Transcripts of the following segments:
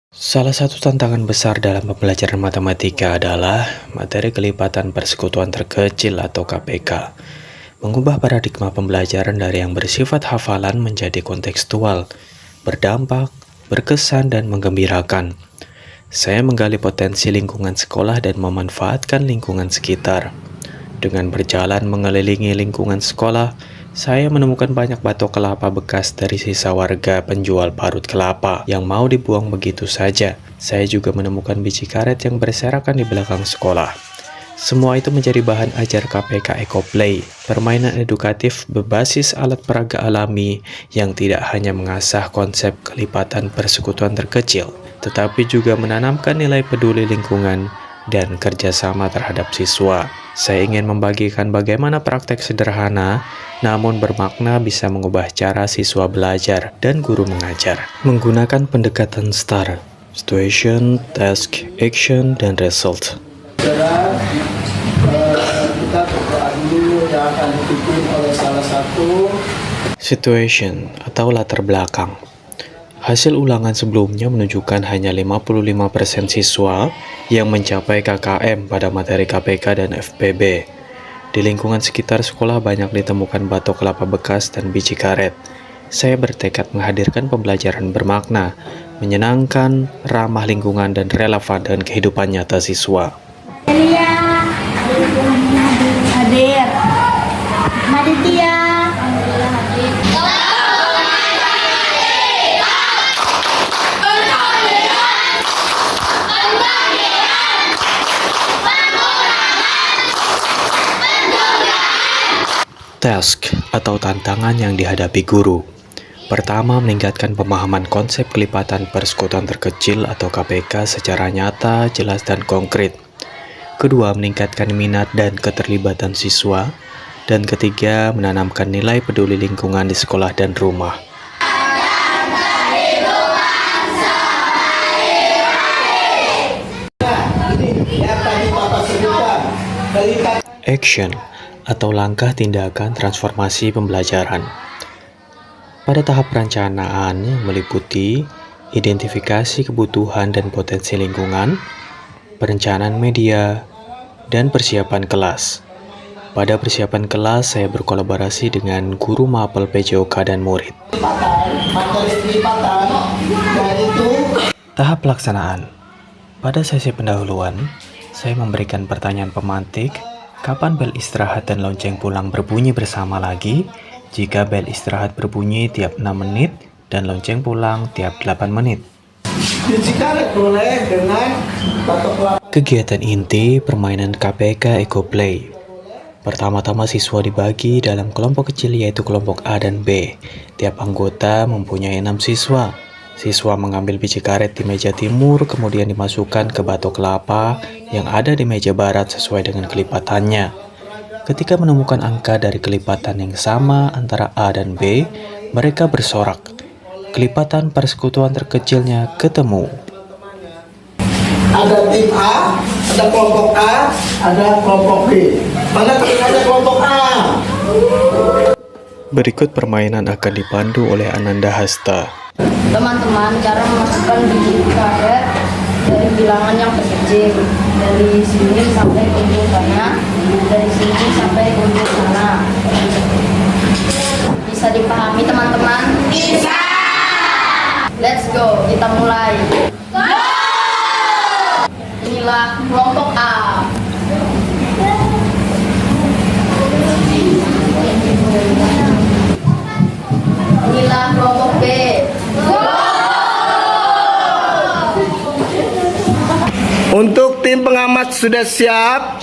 Salah satu tantangan besar dalam pembelajaran matematika adalah materi kelipatan persekutuan terkecil atau KPK. Mengubah paradigma pembelajaran dari yang bersifat hafalan menjadi kontekstual, berdampak, berkesan, dan menggembirakan. Saya menggali potensi lingkungan sekolah dan memanfaatkan lingkungan sekitar. Dengan berjalan mengelilingi lingkungan sekolah, saya menemukan banyak batok kelapa bekas dari sisa warga penjual parut kelapa yang mau dibuang begitu saja. Saya juga menemukan biji karet yang berserakan di belakang sekolah. Semua itu menjadi bahan ajar KPK EcoPlay, permainan edukatif berbasis alat peraga alami yang tidak hanya mengasah konsep kelipatan persekutuan terkecil, tetapi juga menanamkan nilai peduli lingkungan dan kerjasama terhadap siswa. Saya ingin membagikan bagaimana praktek sederhana namun bermakna bisa mengubah cara siswa belajar dan guru mengajar. Menggunakan pendekatan STAR, Situation, Task, Action, dan Result. Saudara, kita berdoa dulu yang akan dipimpin oleh salah satu Situation atau latar belakang. Hasil ulangan sebelumnya menunjukkan hanya 55% siswa yang mencapai KKM pada materi KPK dan FPB. Di lingkungan sekitar sekolah banyak ditemukan batok kelapa bekas dan biji karet. Saya bertekad menghadirkan pembelajaran bermakna, menyenangkan, ramah lingkungan, dan relevan dengan kehidupan nyata siswa. Delia, hadir. Maditya, alhamdulillah hadir. Task atau tantangan yang dihadapi guru. Pertama, meningkatkan pemahaman konsep kelipatan persekutuan terkecil atau KPK secara nyata, jelas, dan konkret. Kedua, meningkatkan minat dan keterlibatan siswa. Dan ketiga, menanamkan nilai peduli lingkungan di sekolah dan rumah. ini yang tadi Bapak sebutkan, kelipatan. Action atau langkah tindakan transformasi pembelajaran. Pada tahap perencanaan yang meliputi identifikasi kebutuhan dan potensi lingkungan, perencanaan media, dan persiapan kelas. Pada persiapan kelas, saya berkolaborasi dengan guru mapel PJOK dan murid. Materi kelipatan, yaitu Tahap pelaksanaan. Pada sesi pendahuluan, saya memberikan pertanyaan pemantik, kapan bel istirahat dan lonceng pulang berbunyi bersama lagi, jika bel istirahat berbunyi tiap 6 menit dan lonceng pulang tiap 8 menit. biji karet boleh dengan batok kelapa. Kegiatan inti permainan KPK EcoPlay. Pertama-tama siswa dibagi dalam kelompok kecil yaitu kelompok A dan B. Tiap anggota mempunyai 6 siswa. Siswa mengambil biji karet di meja timur kemudian dimasukkan ke batok kelapa yang ada di meja barat sesuai dengan kelipatannya. Ketika menemukan angka dari kelipatan yang sama antara A dan B, mereka bersorak. Kelipatan persekutuan terkecilnya ketemu. Ada tim A, ada kelompok A, ada kelompok B. Mana ada kelompok A? Berikut permainan akan dipandu oleh Ananda Hasta. Teman-teman, cara memasukkan biji karet dari bilangan yang terkecil, dari sini sampai ke ujung sana, dari sini sampai ke ujung sana. Bisa dipahami teman-teman? Bisa. Let's go, kita mulai. Inilah kelompok A. Inilah kelompok B. Untuk tim pengamat sudah siap?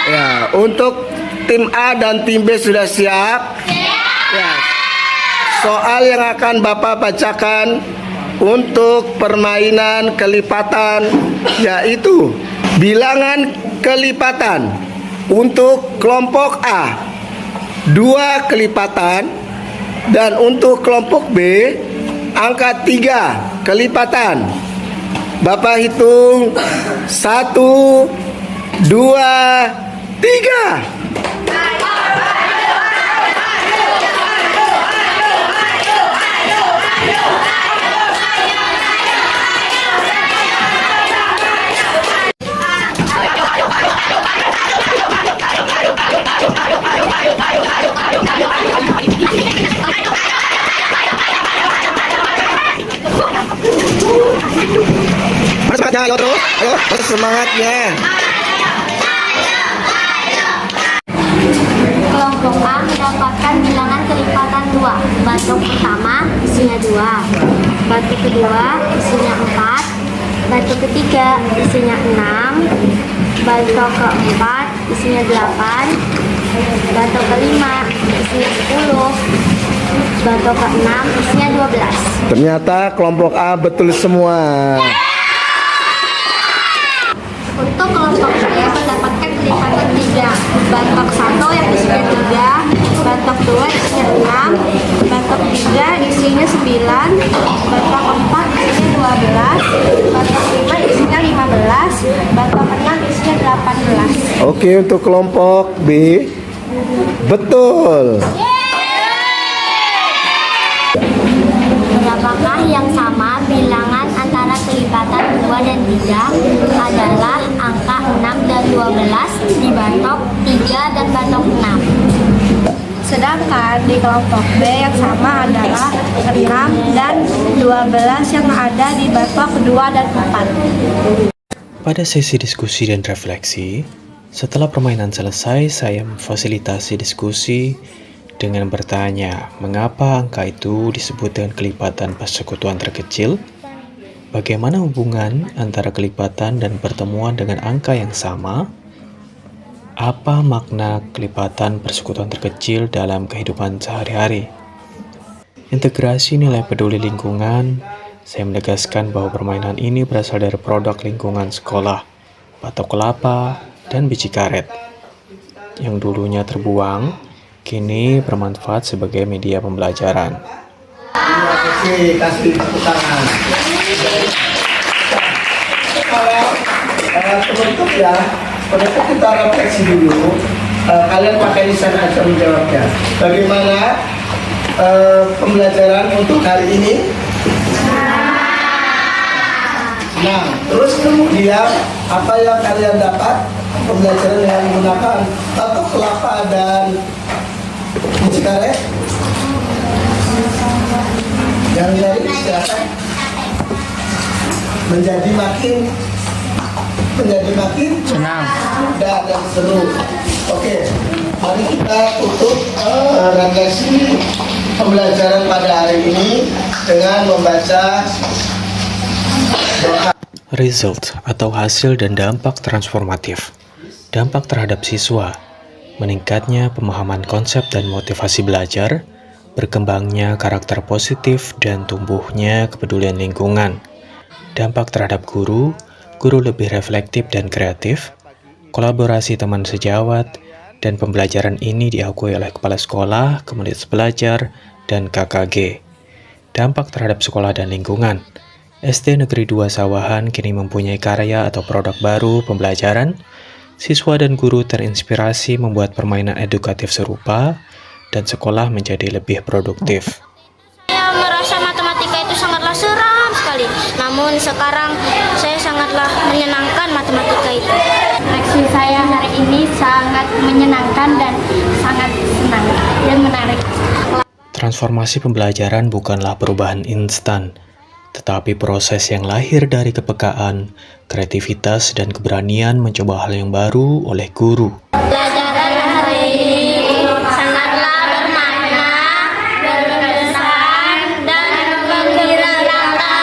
Ya, untuk tim A dan tim B sudah siap? Ya. Soal yang akan Bapak bacakan untuk permainan kelipatan yaitu bilangan kelipatan. Untuk kelompok A 2 kelipatan dan untuk kelompok B angka 3 kelipatan. Bapak hitung 1, 2, 3. semangatnya, ayo terus semangatnya. Kelompok A mendapatkan bilangan kelipatan 2. Batok pertama isinya 2. Batok kedua isinya 4. Batok ketiga isinya 6. Batok keempat isinya 8. Batok kelima isinya 10. Batok keenam isinya 12. Ternyata kelompok A betul semua. Untuk kelompok saya mendapatkan kelipatan 3. Batok 1 yang isinya 3, batok 2 isinya 6, batok 3 isinya 9, batok 4 isinya 12, batok 5 isinya 15, batok 6 isinya 18. Oke, untuk kelompok B betul. Berapakah yang sama bilangan antara kelipatan 2 dan 3 adalah angka 6 dan 12 di batok 3 dan batok 6. Sedangkan di kelompok B yang sama adalah 6 dan 12 yang ada di batok 2 dan 4. Pada sesi diskusi dan refleksi, setelah permainan selesai, saya memfasilitasi diskusi dengan bertanya, mengapa angka itu disebut dengan kelipatan persekutuan terkecil? Bagaimana hubungan antara kelipatan dan pertemuan dengan angka yang sama? Apa makna kelipatan persekutuan terkecil dalam kehidupan sehari-hari? Integrasi nilai peduli lingkungan, saya menegaskan bahwa permainan ini berasal dari produk lingkungan sekolah, batok kelapa, dan biji karet. Yang dulunya terbuang, kini bermanfaat sebagai media pembelajaran. Oke, kasih tepuk tangan. Penutup ya, penutup kita refleksi dulu. Kalian pakai lisan aja menjawabnya. Bagaimana pembelajaran untuk hari ini? Nah, terus kemudian apa yang kalian dapat? Pembelajaran yang menggunakan batok kelapa dan biji karet. Yang dari silakan. Menjadi makin senang, mudah dan seru. Oke, mari kita tutup refleksi pembelajaran pada hari ini dengan membaca doa. Result atau hasil dan dampak transformatif. Dampak terhadap siswa, meningkatnya pemahaman konsep dan motivasi belajar, berkembangnya karakter positif dan tumbuhnya kepedulian lingkungan. Dampak terhadap guru, guru lebih reflektif dan kreatif, kolaborasi teman sejawat, dan pembelajaran ini diakui oleh kepala sekolah, komunitas belajar, dan KKG. Dampak terhadap sekolah dan lingkungan. SD Negeri 2 Sawahan kini mempunyai karya atau produk baru pembelajaran. Siswa dan guru terinspirasi membuat permainan edukatif serupa, dan sekolah menjadi lebih produktif. Saya merasa matematika itu sangatlah seram sekali. Namun sekarang saya sangatlah menyenangkan matematika itu. Refleksi saya hari ini sangat menyenangkan dan sangat senang dan menarik. Transformasi pembelajaran bukanlah perubahan instan, tetapi proses yang lahir dari kepekaan, kreativitas, dan keberanian mencoba hal yang baru oleh guru. Pelajaran hari ini sangatlah bermakna, berkesan, dan menggembirakan.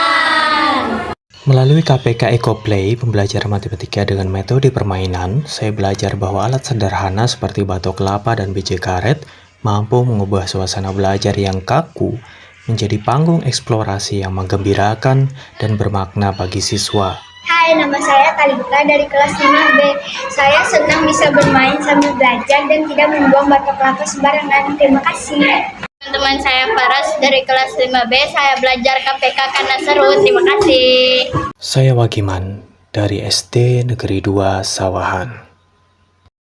Melalui KPK EcoPlay, pembelajaran matematika dengan metode permainan, saya belajar bahwa alat sederhana seperti batok kelapa dan biji karet mampu mengubah suasana belajar yang kaku menjadi panggung eksplorasi yang menggembirakan dan bermakna bagi siswa. Hai, nama saya Kalita dari kelas 5B. Saya senang bisa bermain sambil belajar dan tidak membuang batok kelapa sembarangan. Terima kasih. Teman saya Faras dari kelas 5B. Saya belajar KPK karena seru. Terima kasih. Saya Wagiman dari SD Negeri 2 Sawahan.